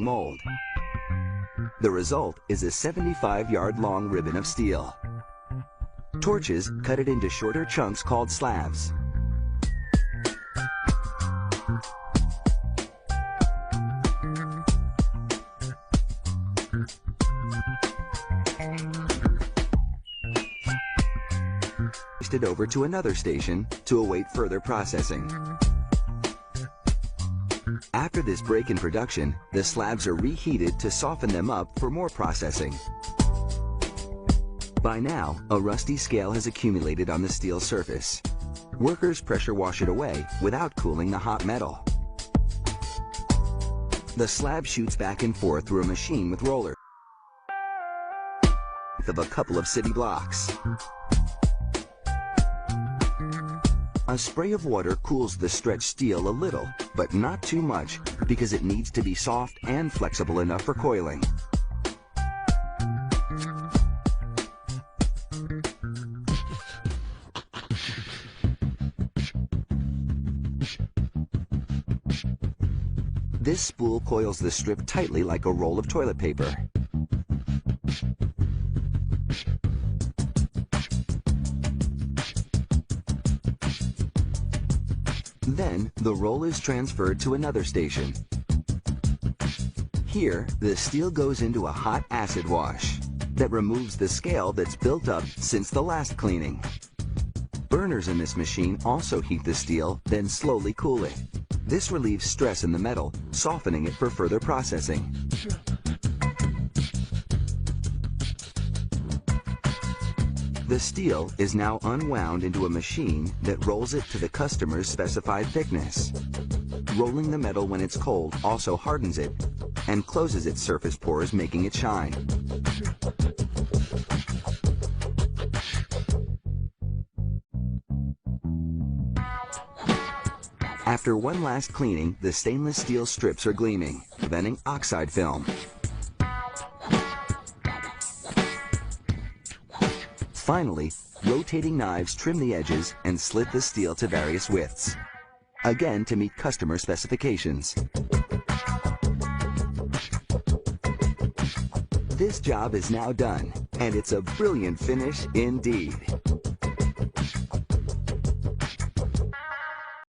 mold. The result is a 75-yard-long ribbon of steel. Torches cut it into shorter chunks called slabs. It over to another station to await further processing. After this break in production, the slabs are reheated to soften them up for more processing. By now, a rusty scale has accumulated on the steel surface. Workers pressure wash it away without cooling the hot metal. The slab shoots back and forth through a machine with rollers of a couple of city blocks. A spray of water cools the stretched steel a little, but not too much, because it needs to be soft and flexible enough for coiling. This spool coils the strip tightly like a roll of toilet paper. Then, the roll is transferred to another station. Here, the steel goes into a hot acid wash that removes the scale that's built up since the last cleaning. Burners in this machine also heat the steel, then slowly cool it. This relieves stress in the metal, softening it for further processing. The steel is now unwound into a machine that rolls it to the customer's specified thickness. Rolling the metal when it's cold also hardens it and closes its surface pores, making it shine. After one last cleaning, the stainless steel strips are gleaming, preventing oxide film. Finally, rotating knives trim the edges and slit the steel to various widths, again to meet customer specifications. This job is now done, and it's a brilliant finish indeed.